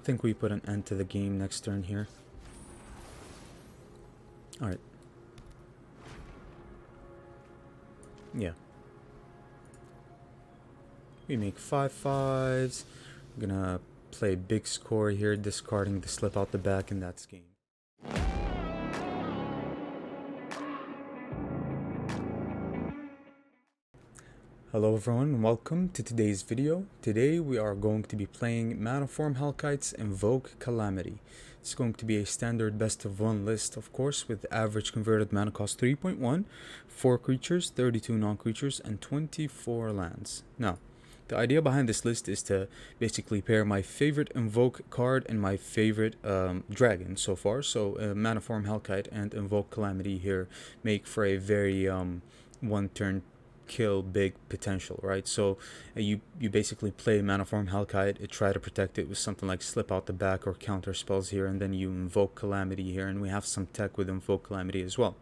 think we put an end to the game next turn here. Alright. Yeah. We make 5/5s. I'm gonna play big score here, discarding the slip out the back, and that's game. Hello everyone and welcome to today's video. Today we are going to be playing Manaform Hellkite's Invoke Calamity. It's going to be a standard best of 1 list, of course, with average converted mana cost 3.1, 4 creatures, 32 non-creatures, and 24 lands. Now, the idea behind this list is to basically pair my favorite Invoke card and my favorite dragon so far. So Manaform Hellkite and Invoke Calamity here make for a very one-turn kill big potential, right? So you basically play Manaform Hellkite, try to protect it with something like slip out the back or counter spells here, and then you invoke Calamity here, and we have some tech with Invoke Calamity as well.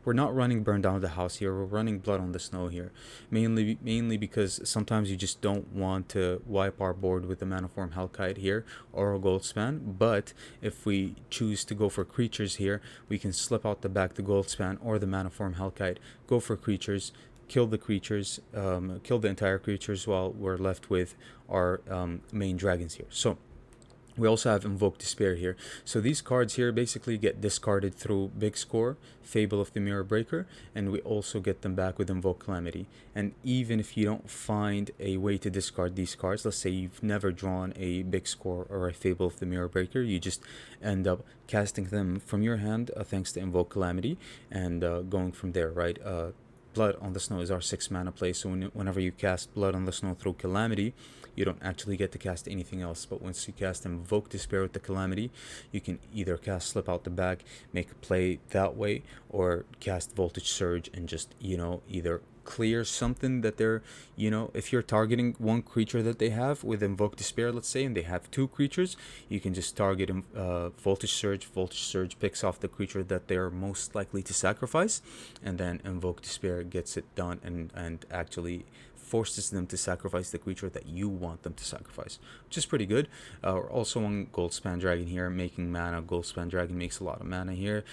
We're not running Burn Down the House here, we're running Blood on the Snow here, mainly because sometimes you just don't want to wipe our board with the Manaform Hellkite here or a Goldspan, but if we choose to go for creatures here, we can slip out the back the Goldspan or the Manaform Hellkite, go for creatures, kill the creatures, kill the entire creatures while we're left with our main dragons here. So we also have Invoke Despair here. So these cards here basically get discarded through Big Score, Fable of the Mirror Breaker, and we also get them back with Invoke Calamity. And even if you don't find a way to discard these cards, let's say you've never drawn a Big Score or a Fable of the Mirror Breaker, you just end up casting them from your hand thanks to Invoke Calamity and going from there, right? Blood on the Snow is our 6 mana play, so whenever you cast Blood on the Snow through Calamity, you don't actually get to cast anything else. But once you cast Invoke Despair with the Calamity, you can either cast Slip Out the Back, make a play that way, or cast Voltage Surge and just, either clear something that they're, if you're targeting one creature that they have with Invoke Despair, let's say, and they have 2 creatures, you can just target Voltage Surge picks off the creature that they're most likely to sacrifice, and then Invoke Despair gets it done and actually forces them to sacrifice the creature that you want them to sacrifice, which is pretty good. We're also on Goldspan Dragon here, making mana. Goldspan Dragon makes a lot of mana here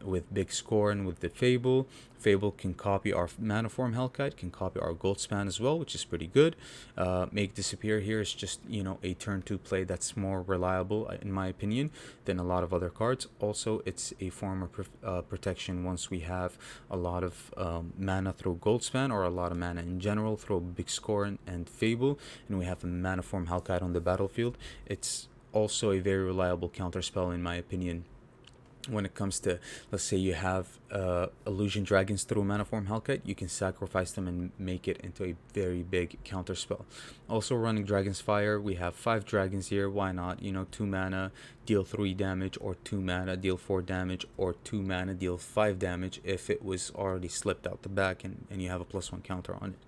with Big Score and with the Fable. Fable can copy our Manaform Hellkite, can copy our Goldspan as well, which is pretty good. Make Disappear here is just, a turn 2 play that's more reliable, in my opinion, than a lot of other cards. Also, it's a form of protection once we have a lot of mana through Goldspan or a lot of mana in general through Big Score and Fable, and we have a Manaform Hellkite on the battlefield. It's also a very reliable counterspell, in my opinion. When it comes to, let's say you have Illusion Dragons through Manaform Hellkite, you can sacrifice them and make it into a very big counterspell. Also running Dragon's Fire, we have 5 dragons here, why not? 2 mana, deal 3 damage, or 2 mana, deal 4 damage, or 2 mana, deal 5 damage if it was already slipped out the back and you have a +1 counter on it.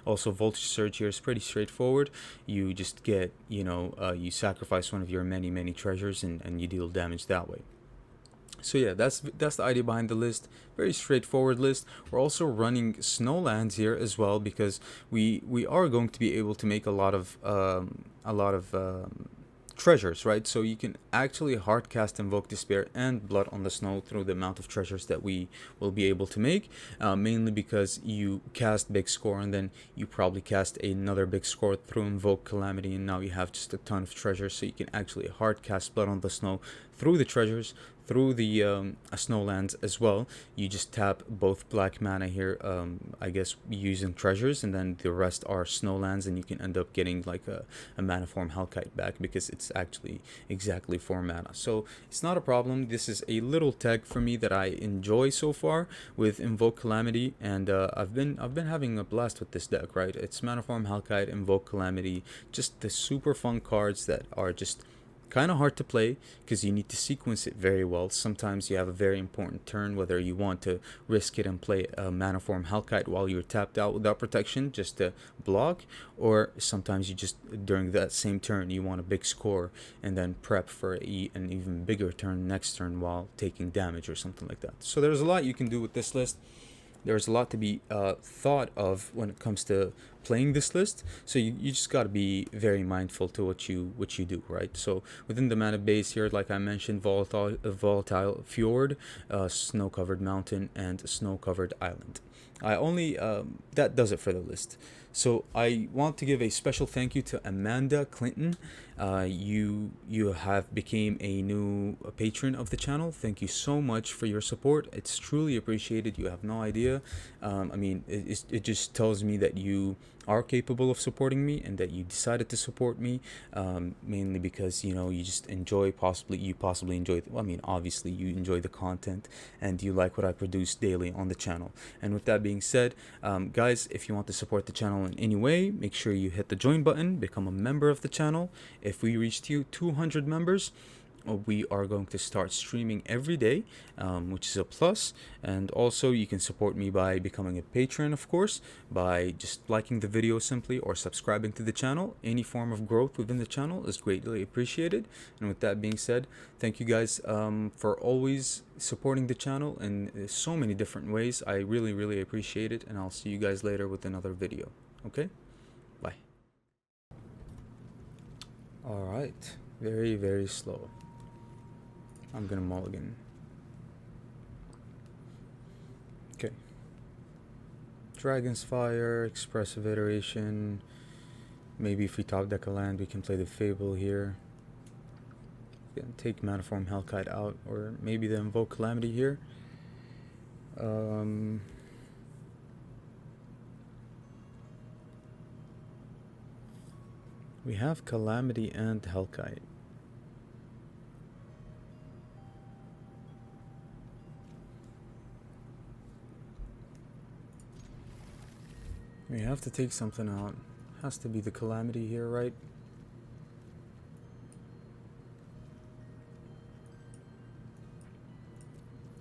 Also, Voltage Surge here is pretty straightforward. You just get, you sacrifice one of your many treasures and you deal damage that way. So yeah, that's the idea behind the list. Very straightforward list. We're also running Snowlands here as well because we are going to be able to make a lot of treasures, right? So you can actually hard cast Invoke Despair and Blood on the Snow through the amount of treasures that we will be able to make, mainly because you cast Big Score and then you probably cast another Big Score through Invoke Calamity, and now you have just a ton of treasures, so you can actually hard cast Blood on the Snow through the treasures, through the Snowlands as well. You just tap both black mana here, I guess using treasures, and then the rest are Snowlands, and you can end up getting like a Manaform Hellkite back because it's actually exactly 4 mana. So it's not a problem. This is a little tech for me that I enjoy so far with Invoke Calamity, and I've been having a blast with this deck, right? It's Manaform Hellkite, Invoke Calamity, just the super fun cards that are just kind of hard to play because you need to sequence it very well. Sometimes you have a very important turn, whether you want to risk it and play a Manaform Hellkite while you're tapped out without protection just to block, or sometimes you just, during that same turn, you want a big score and then prep for an even bigger turn next turn while taking damage or something like that. So there's a lot you can do with this list. There's a lot to be thought of when it comes to playing this list, so you just got to be very mindful to what you do, right? So within the mana base here, like I mentioned, volatile fjord, snow covered mountain, and snow covered island. I only that does it for the list. So I want to give a special thank you to Amanda Clinton. You have became a new patron of the channel. Thank you so much for your support. It's truly appreciated. You have no idea. I mean, it just tells me that you are capable of supporting me and that you decided to support me, mainly because you just enjoy, you possibly enjoy, I mean, obviously you enjoy the content and you like what I produce daily on the channel. And with that being said, guys, if you want to support the channel in any way, make sure you hit the join button, become a member of the channel. If we reach 200 members, we are going to start streaming every day, which is a plus. And also you can support me by becoming a patron, of course, by just liking the video simply or subscribing to the channel. Any form of growth within the channel is greatly appreciated. And with that being said, thank you guys for always supporting the channel in so many different ways. I really appreciate it, and I'll see you guys later with another video. Okay, bye. All right, very slow. I'm gonna mulligan. Okay. Dragon's Fire, Expressive Iteration. Maybe if we top deck a land, we can play the Fable here. Gonna take Manaform Hellkite out, or maybe the Invoke Calamity here. We have Calamity and Hellkite. We have to take something out. Has to be the Calamity here, right?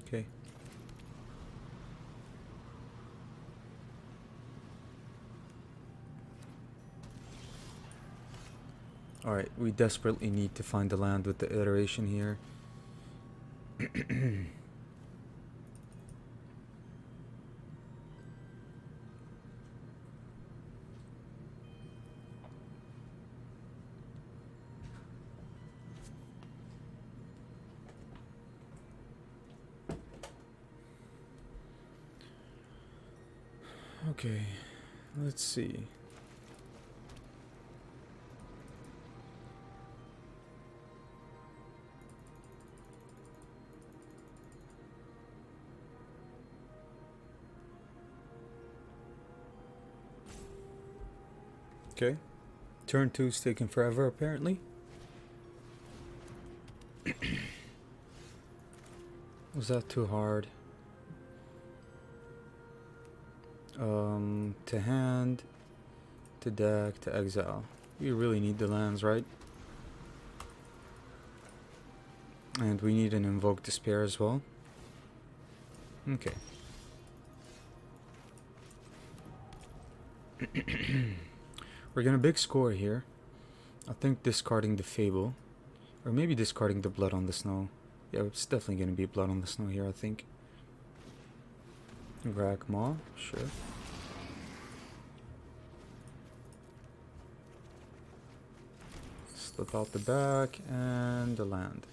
Okay. Alright, we desperately need to find the land with the iteration here. Okay, let's see. Okay, turn 2's taking forever apparently. Was that too hard? To hand, to deck, to exile. We really need the lands, right? And we need an Invoke Despair as well. Okay. We're gonna big score here. I think discarding the Fable. Or maybe discarding the Blood on the Snow. Yeah, it's definitely gonna be Blood on the Snow here, I think. Rack Maw, sure. Slip out the back and the land.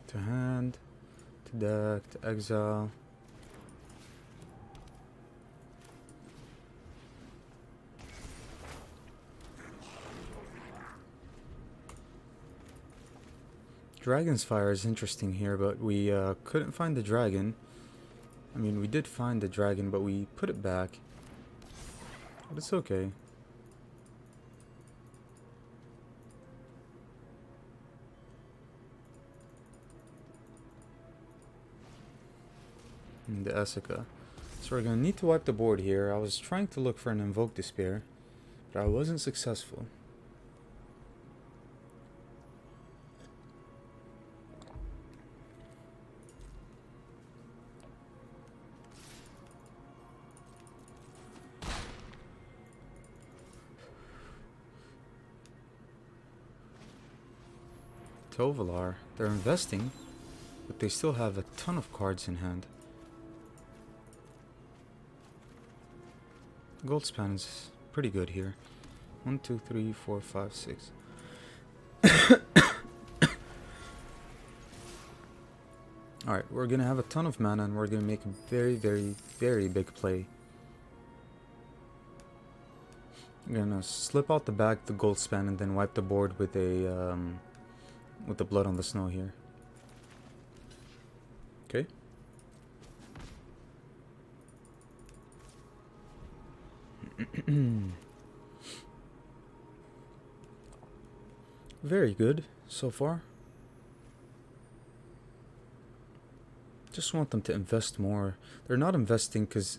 To hand, to deck, to exile. Dragon's Fire is interesting here, but we couldn't find the dragon. I mean, we did find the dragon, but we put it back. But it's okay. And the Essica. So we're gonna need to wipe the board here. I was trying to look for an Invoke Despair, but I wasn't successful. Tovalar. They're investing, but they still have a ton of cards in hand. Gold span is pretty good here. 1, 2, 3, 4, 5, 6. Alright, we're gonna have a ton of mana and we're gonna make a very, very, very big play. I'm gonna slip out the bag the gold span and then wipe the board with a with the blood on the snow here. Okay. Very good so far. Just want them to invest more. They're not investing because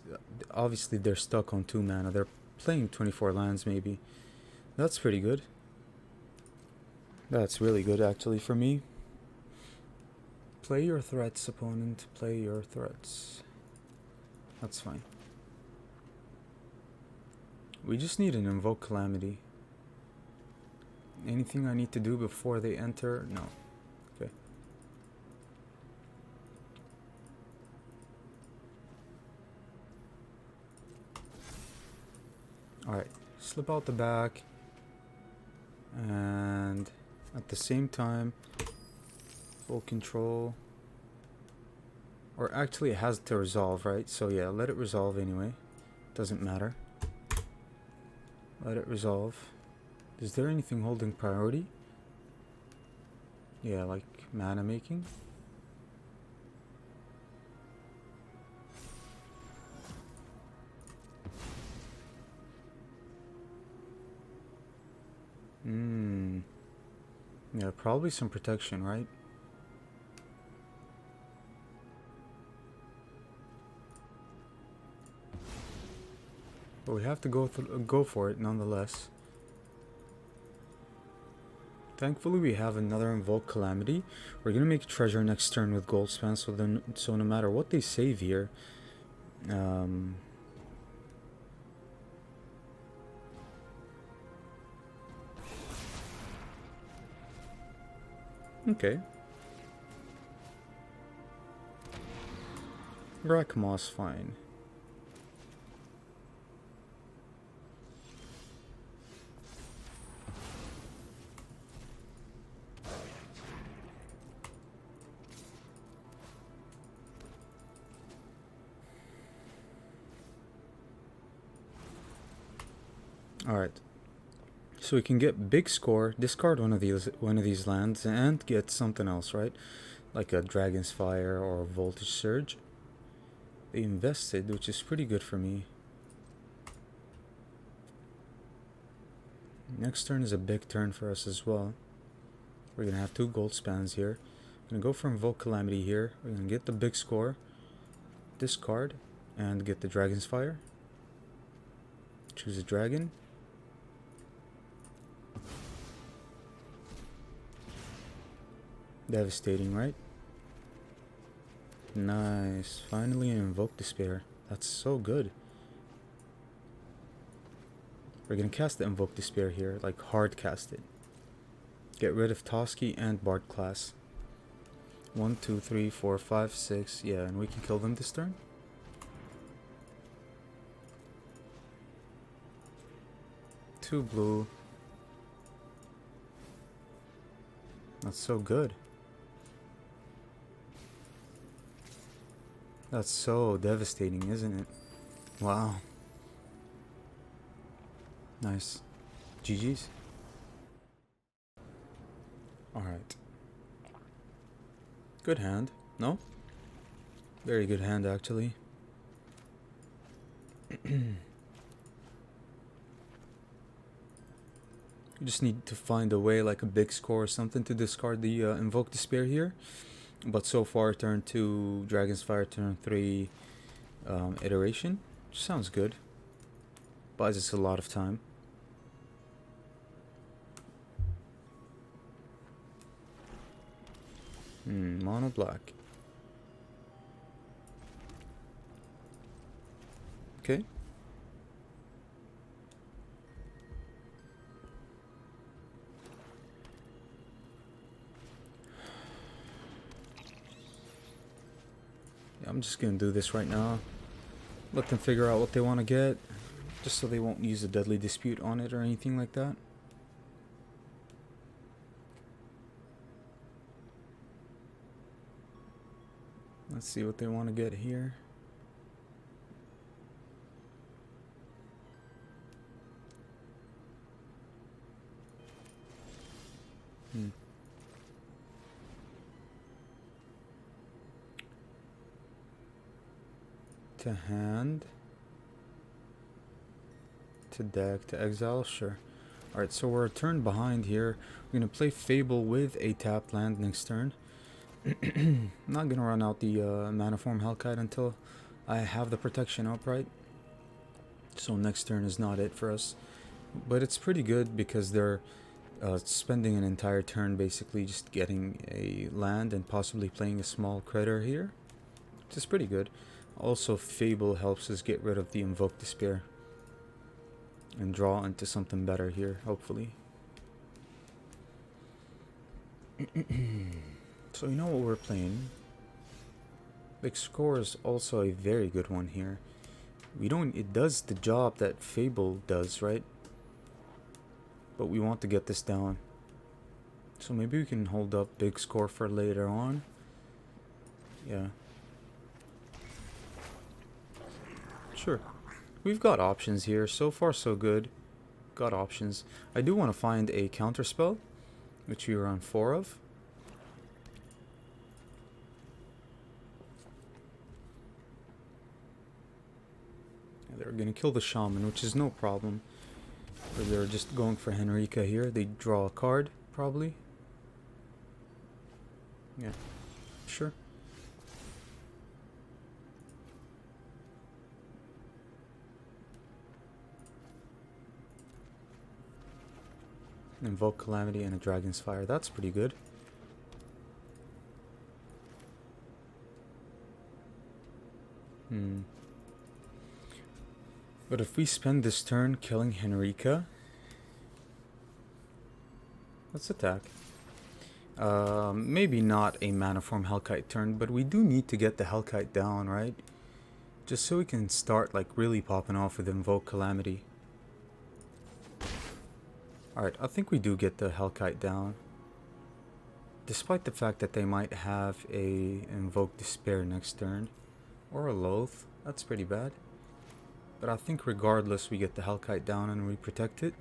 obviously they're stuck on 2 mana. They're playing 24 lands maybe. That's pretty good. That's really good actually for me. Play your threats, opponent. Play your threats. That's fine. We just need an Invoke Calamity. Anything I need to do before they enter? No. Okay. Alright. Slip out the back. And at the same time, full control. Or actually it has to resolve, right? So yeah, let it resolve anyway. Doesn't matter. Let it resolve. Is there anything holding priority? Yeah, like mana making. Yeah, probably some protection, right? But we have to go for it nonetheless. Thankfully we have another Invoke Calamity. We're gonna make treasure next turn with gold span, so no matter what they save here, okay. Rakmoss, fine. Alright. So we can get big score, discard one of these lands, and get something else, right? Like a Dragon's Fire or a Voltage Surge. They invested, which is pretty good for me. Next turn is a big turn for us as well. We're gonna have 2 gold spans here. I'm gonna go for Invoke Calamity here. We're gonna get the big score, discard, and get the Dragon's Fire. Choose a dragon. Devastating, right? Nice. Finally an Invoke Despair. That's so good. We're gonna cast the Invoke Despair here, like hard cast it. Get rid of Toski and Bard class. 1, 2, 3, 4, 5, 6. Yeah, and we can kill them this turn. Two blue. That's so good. That's so devastating, isn't it? Wow. Nice. GG's. Alright. Good hand. No? Very good hand, actually. You just need to find a way, like a big score or something, to discard the Invoke Despair here. But so far, turn 2, Dragon's Fire, turn 3, Iteration. Sounds good. Buys us a lot of time. Mono black. Okay. I'm just gonna do this right now. Let them figure out what they want to get, just so they won't use a deadly dispute on it or anything like that. Let's see what they want to get here. To hand, to deck, to exile, sure. Alright, so we're a turn behind here. We're gonna play Fable with a tapped land next turn. I'm not gonna run out the mana form Hellkite until I have the protection up, right? So next turn is not it for us. But it's pretty good because they're spending an entire turn basically just getting a land and possibly playing a small critter here, which is pretty good. Also, Fable helps us get rid of the Invoke Despair and draw into something better here, hopefully. So you know what we're playing. Big Score is also a very good one here. It does the job that Fable does, right? But we want to get this down. So maybe we can hold up Big Score for later on. Yeah. Sure. We've got options here. So far so good. Got options. I do want to find a counterspell, which we are on 4 of. Yeah, they're going to kill the Shaman, which is no problem. Or they're just going for Henrika here. They draw a card, probably. Yeah. Sure. Invoke Calamity and a Dragon's Fire. That's pretty good. But if we spend this turn killing Henrika, let's attack. Maybe not a mana form Hellkite turn, but we do need to get the Hellkite down, right? Just so we can start like really popping off with Invoke Calamity. Alright, I think we do get the Hellkite down. Despite the fact that they might have a Invoke Despair next turn. Or a Loath. That's pretty bad. But I think regardless we get the Hellkite down and we protect it.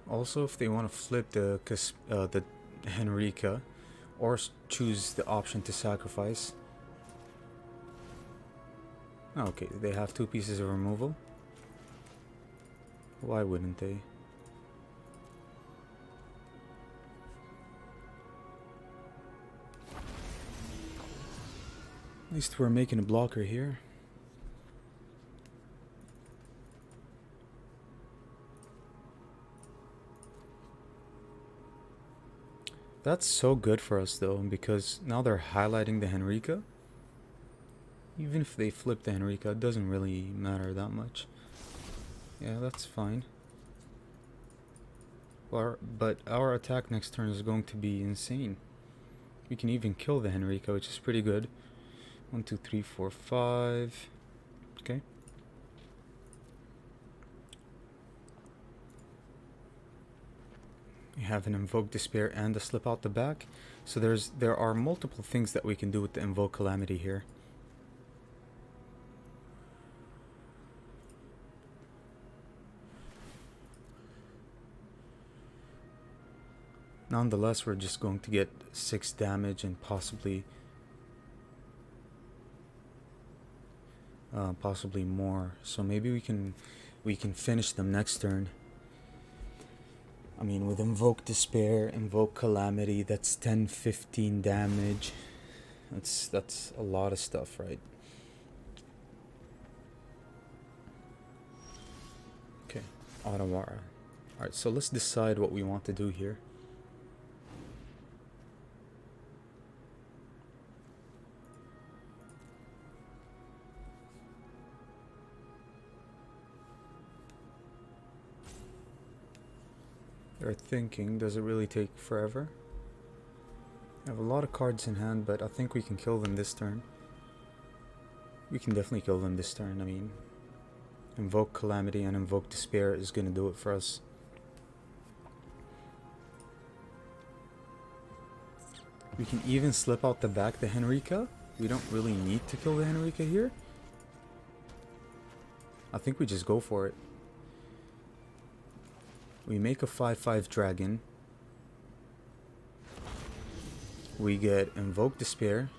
Also, if they want to flip the Henrika, or choose the option to sacrifice. Okay, they have 2 pieces of removal. Why wouldn't they? At least we're making a blocker here. That's so good for us though, because now they're highlighting the Henrika. Even if they flip the Henrika, it doesn't really matter that much. Yeah, that's fine. But our attack next turn is going to be insane. We can even kill the Henrika, which is pretty good. 1, 2, 3, 4, 5. Okay. We have an Invoke Despair and a Slip Out the Back. So there are multiple things that we can do with the Invoke Calamity here. Nonetheless, we're just going to get 6 damage and possibly more. So maybe we can finish them next turn. I mean, with Invoke Despair, Invoke Calamity, that's 10-15 damage. That's a lot of stuff, right? Okay, Otawara. Alright, so let's decide what we want to do here. They're thinking, does it really take forever? I have a lot of cards in hand, but I think we can kill them this turn. We can definitely kill them this turn. I mean, Invoke Calamity and Invoke Despair is going to do it for us. We can even slip out the back the Henrika. We don't really need to kill the Henrika here. I think we just go for it. We make a 5/5 dragon. We get Invoke Despair.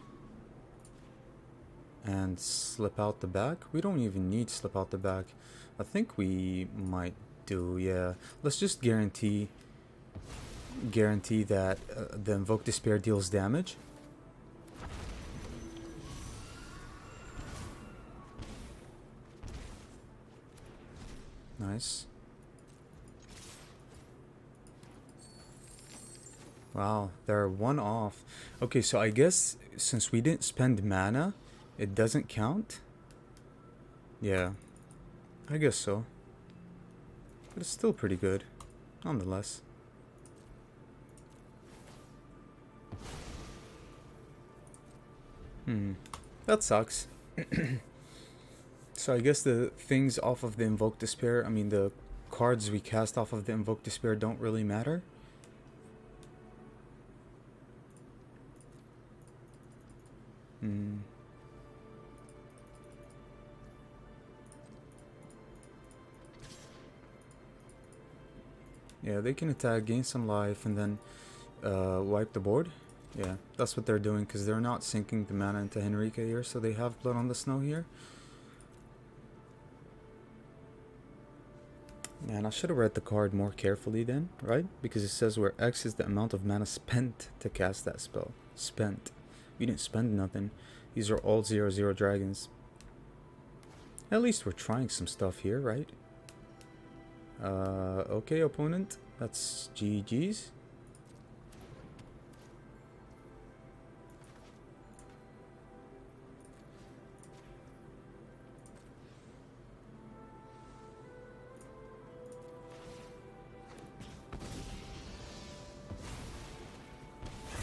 And slip out the back. We don't even need slip out the back. I think we might do, yeah. Let's just guarantee that the Invoke Despair deals damage. Nice. Wow, they're one off. Okay, so I guess since we didn't spend mana, it doesn't count? Yeah, I guess so. But it's still pretty good, nonetheless. That sucks. So I guess the things off of the Invoke Despair, I mean the cards we cast off of the Invoke Despair don't really matter. Yeah, they can attack, gain some life, and then wipe the board. Yeah, that's what they're doing, because they're not sinking the mana into Henrika here, so they have Blood on the Snow here. Man, I should have read the card more carefully then, right? Because it says where X is the amount of mana spent to cast that spell. Spent. We didn't spend nothing. These are all 0/0 dragons. At least we're trying some stuff here, right? Okay, opponent. That's GG's.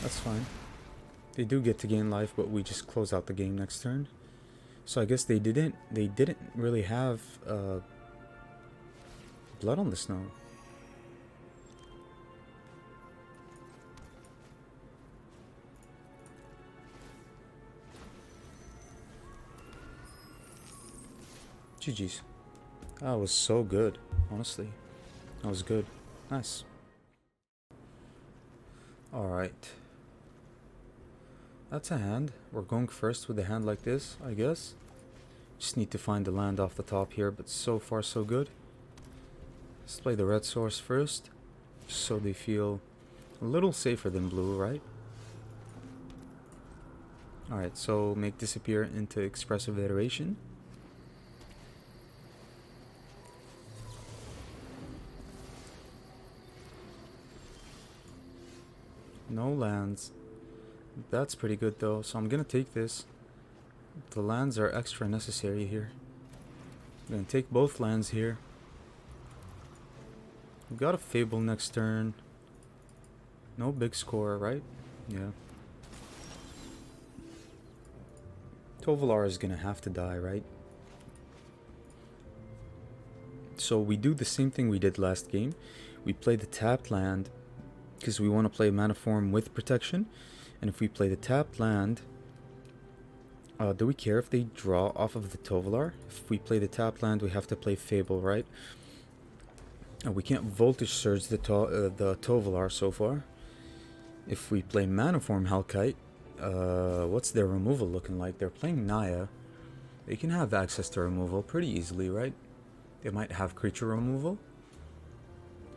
That's fine. They do get to gain life, but we just close out the game next turn. So I guess they didn't really have Blood on the Snow. GG's. That was so good, honestly. That was good. Nice. Alright. That's a hand. We're going first with a hand like this, I guess. Just need to find the land off the top here, but so far so good. Let's play the red source first, just so they feel a little safer than blue, right? Alright, so make disappear into expressive iteration. No lands. That's pretty good though, so I'm gonna take this. The lands are extra necessary here. I'm gonna take both lands here. We got a Fable next turn. No big score, right? Yeah. Tovolar is gonna have to die, right? So we do the same thing we did last game. We play the tapped land because we want to play mana form with protection. And if we play the tapped land, do we care if they draw off of the Tovolar? If we play the tapped land, we have to play Fable, right? We can't Voltage Surge the Tovolar so far. If we play mana form Hellkite, what's their removal looking like? They're playing Naya. They can have access to removal pretty easily, right? They might have creature removal.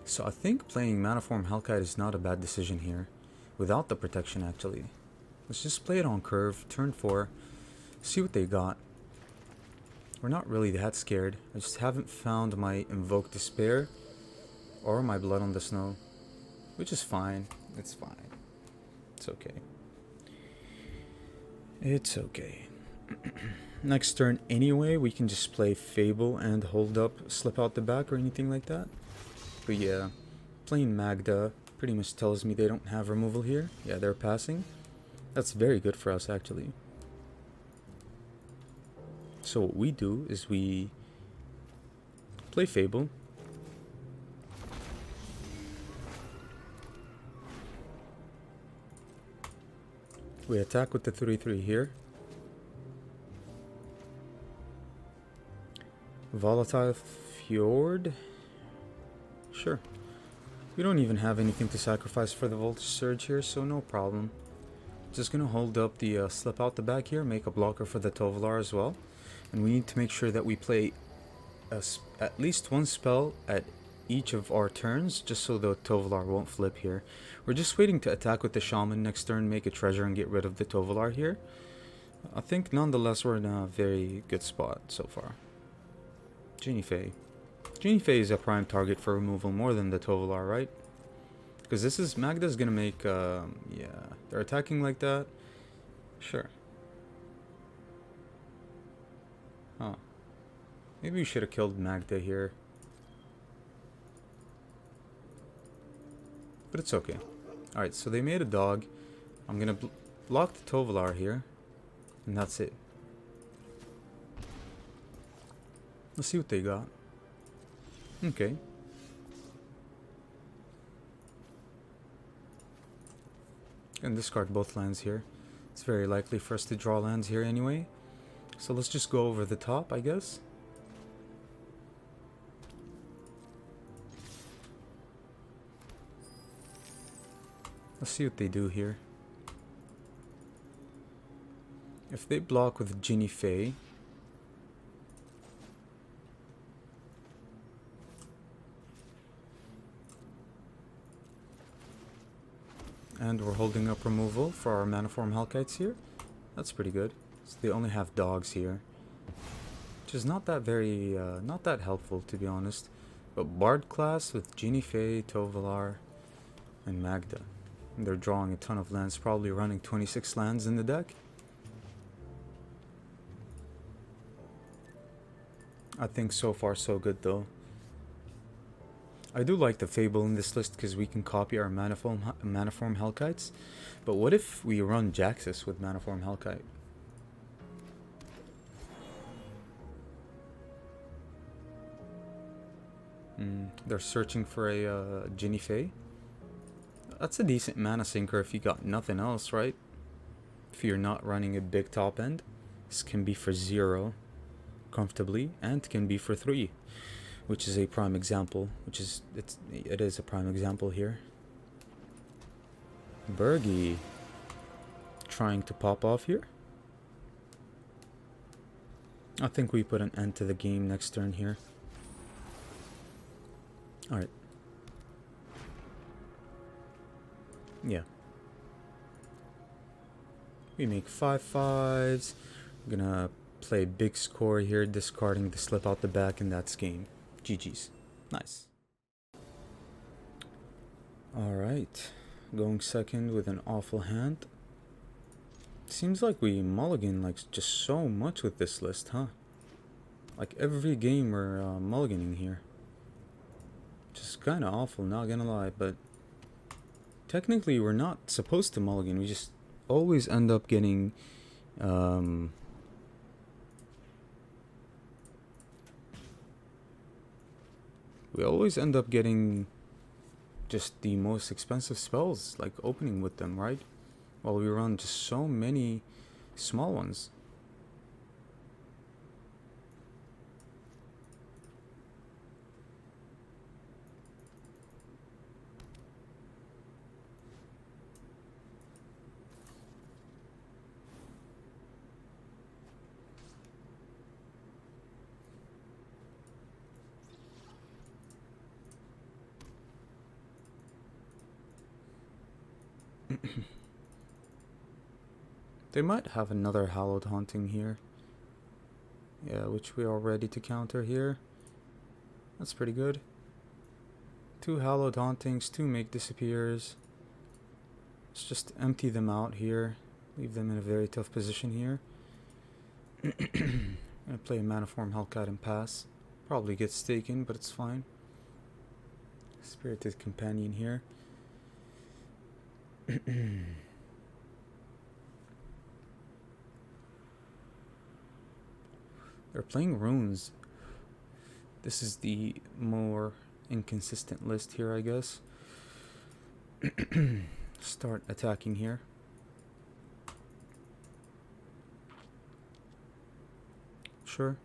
So I think playing mana form Hellkite is not a bad decision here. Without the protection, actually. Let's just play it on curve, turn 4. See what they got. We're not really that scared. I just haven't found my Invoke Despair or my Blood on the Snow. Which is fine. It's fine. It's okay. It's okay. Next turn anyway, we can just play Fable and hold up, slip out the back or anything like that. But yeah, Playing Magda pretty much tells me they don't have removal here. Yeah, they're passing. That's very good for us, actually. So what we do is we play Fable. We attack with the 3/3 here. Volatile Fjord. Sure. We don't even have anything to sacrifice for the Voltage Surge here, so no problem. Just gonna hold up the slip out the back here, make a blocker for the Tovolar as well. And we need to make sure that we play at least one spell at each of our turns, just so the Tovolar won't flip here. We're just waiting to attack with the Shaman next turn, make a treasure and get rid of the Tovolar here. I think nonetheless we're in a very good spot so far. Genie Fae. Genie Fae is a prime target for removal more than the Tovolar, right? Because this is... Magda's gonna make... yeah, they're attacking like that. Sure. Huh. Maybe we should have killed Magda here. But it's okay. Alright, so they made a dog. I'm gonna block the Tovolar here. And that's it. Let's see what they got. Okay. And discard both lands here. It's very likely for us to draw lands here anyway. So let's just go over the top, I guess. Let's see what they do here. If they block with Genie Fae, and we're holding up removal for our Maniform Hellkites here. That's pretty good. So they only have dogs here, which is not that very, not that helpful to be honest. But Bard class with Genie Fae, Tovolar, and Magda. And they're drawing a ton of lands, probably running 26 lands in the deck. I think so far so good though. I do like the Fable in this list because we can copy our Maniform Hellkites. But what if we run Jaxus with Maniform Hellkite? They're searching for a Genie Fae. That's a decent mana sinker if you got nothing else, right? If you're not running a big top end. This can be for 0 comfortably, and can be for 3. Which is a prime example, it is a prime example here. Bergie trying to pop off here. I think we put an end to the game next turn here. Alright. Yeah. We make 5/5s. We're gonna play big score here, discarding the slip out the back, and that's game. GG's. Nice. Alright. Going second with an awful hand. Seems like we mulligan like just so much with this list, huh? Like every game we're mulliganing here. Just kinda awful, not gonna lie, but technically we're not supposed to mulligan. We just always end up getting we always end up getting just the most expensive spells, like opening with them, right? While we run just so many small ones. They might have another Hallowed Haunting here. Yeah, which we are ready to counter here. That's pretty good. 2 Hallowed Hauntings, 2 Make Disappears. Let's just empty them out here. Leave them in a very tough position here. I'm gonna play a Maniform Hellcat and pass. Probably gets taken, but it's fine. Spirited Companion here. They're playing runes. This is the more inconsistent list here, I guess. Start attacking here. Sure.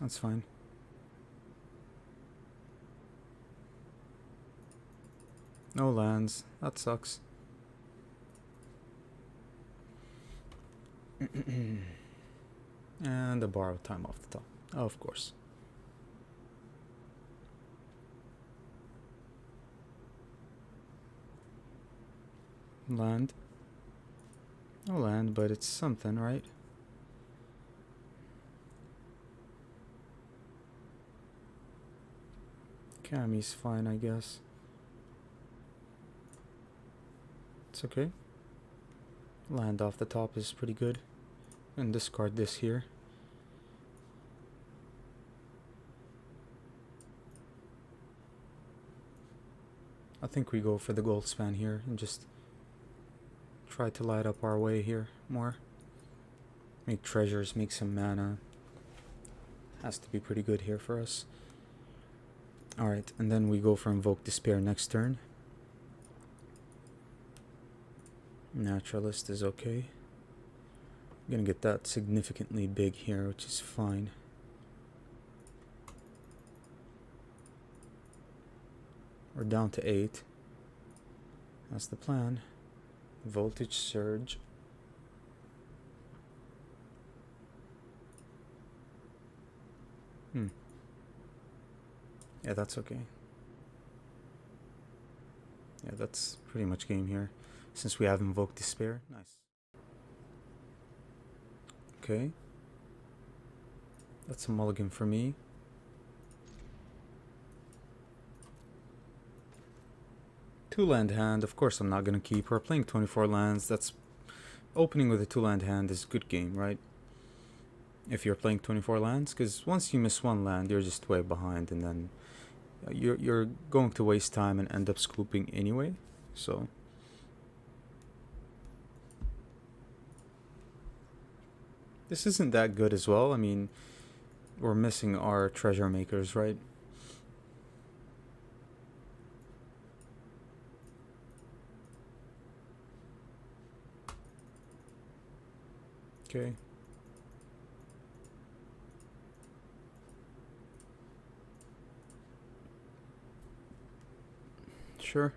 That's fine. No lands. That sucks. And a borrow time off the top. Oh, of course. Land. No land, but it's something, right? Cammy's fine, I guess. It's okay. Land off the top is pretty good. And discard this here. I think we go for the gold span here and just try to light up our way here more. Make treasures, make some mana. Has to be pretty good here for us. Alright, and then we go for Invoke Despair next turn. Naturalist is okay. I'm gonna get that significantly big here, which is fine. We're down to 8. That's the plan. Voltage Surge. Yeah, that's okay. Yeah, that's pretty much game here. Since we have Invoked Despair. Nice. Okay. That's a mulligan for me. Two land hand, of course I'm not gonna keep. We're playing 24 lands. That's opening with a 2-land hand is a good game, right? If you're playing 24 lands, because once you miss one land, you're just way behind, and then you're going to waste time and end up scooping anyway. So this isn't that good as well. I mean, we're missing our treasure makers, right? Okay. Sure.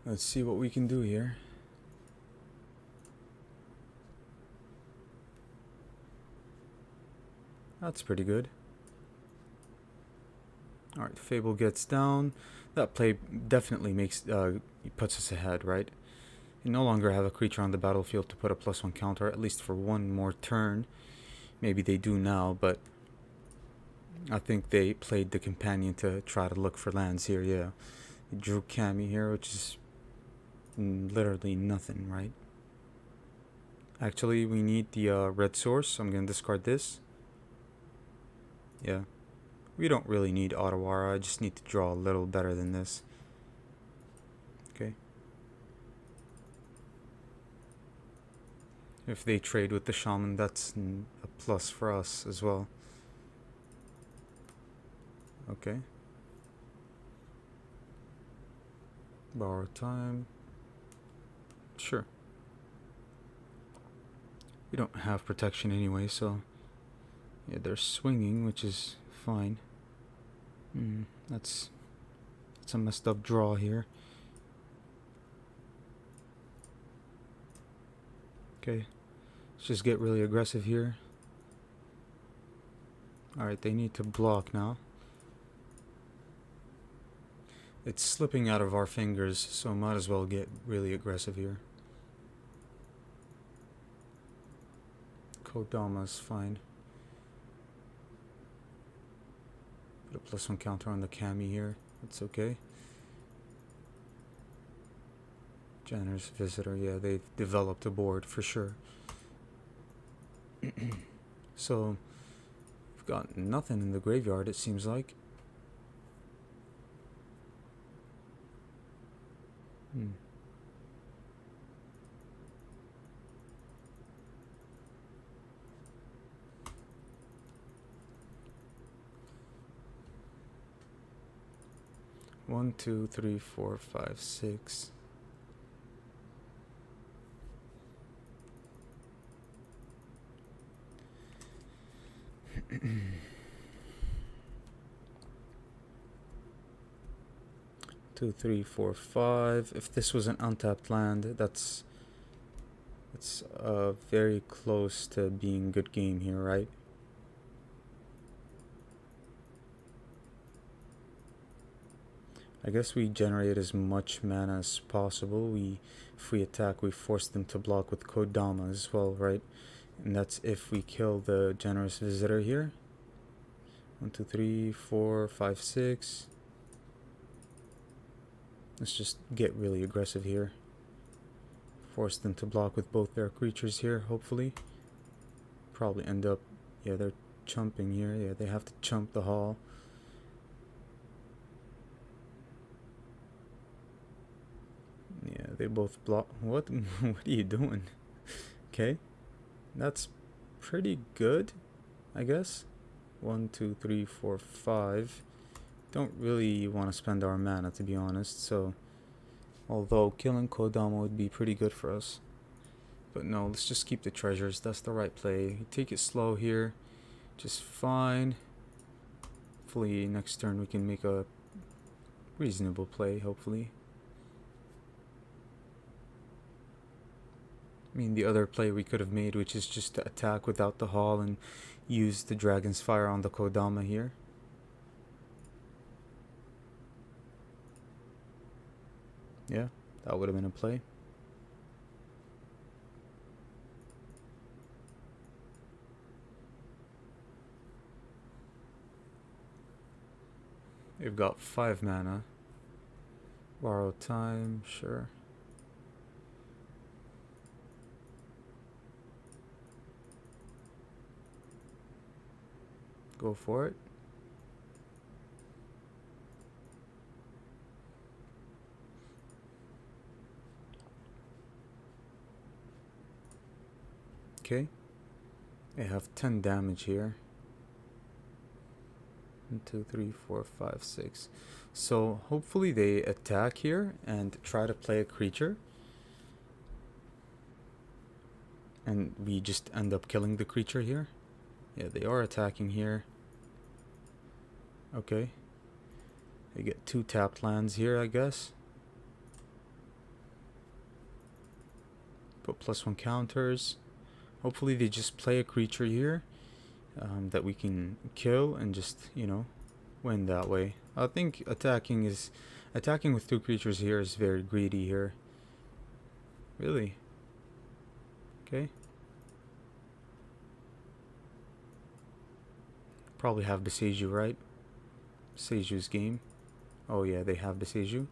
Let's see what we can do here. That's pretty good. Alright, Fable gets down. That play definitely makes puts us ahead, right? You no longer have a creature on the battlefield to put a +1 counter, at least for one more turn. Maybe they do now, but I think they played the companion to try to look for lands here, yeah. They drew Cammy here, which is literally nothing, right? Actually, we need the red source, so I'm going to discard this. Yeah. We don't really need Otawara, I just need to draw a little better than this. Okay. If they trade with the Shaman, that's a plus for us as well. Okay. Borrow time. Sure. We don't have protection anyway, so yeah, they're swinging, which is fine. That's a messed up draw here. Okay, let's just get really aggressive here. Alright, they need to block now. It's slipping out of our fingers, so might as well get really aggressive here. Kodama's fine. Put a +1 counter on the Kami here. That's okay. Generous Visitor, yeah, they've developed a board for sure. So, we've got nothing in the graveyard, it seems like. Hmm. One, two, three, four, five, six. Two, three, four, five. If this was an untapped land, that's very close to being good game here, right? I guess we generate as much mana as possible. If we attack, we force them to block with Kodama as well, right? And that's if we kill the Generous Visitor here. 1, 2, 3, 4, 5, 6. Let's just get really aggressive here. Force them to block with both their creatures here, hopefully. Probably end up, yeah, they're chumping here. Yeah, they have to chump the hall. Yeah, they both block. What? What are you doing? Okay, that's pretty good, I guess. 1, 2, 3, 4, 5. Don't really want to spend our mana, to be honest, so although killing Kodama would be pretty good for us. But no, let's just keep the treasures. That's the right play. Take it slow here. Just fine. Hopefully next turn we can make a reasonable play, hopefully. I mean, the other play we could have made, which is just to attack without the hall and use the Dragon's Fire on the Kodama here. Yeah, that would have been a play. They've got 5 mana. Borrow time, sure. Go for it. Okay. They have 10 damage here. 1, 2, 3, 4, 5, 6. So hopefully they attack here and try to play a creature. And we just end up killing the creature here. Yeah, they are attacking here. Okay. They get 2 tapped lands here, I guess. Put +1 counters. Hopefully they just play a creature here that we can kill and just, you know, win that way. I think attacking with 2 creatures here is very greedy here. Really? Okay. Probably have Beseiju, right? Seiju's game. Oh yeah, they have Beseiju.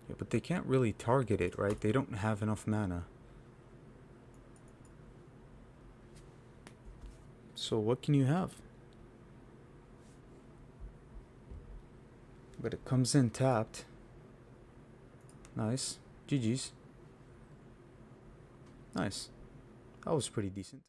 Yeah, but they can't really target it, right? They don't have enough mana. So what can you have? But it comes in tapped. Nice. GG's. Nice. That was pretty decent.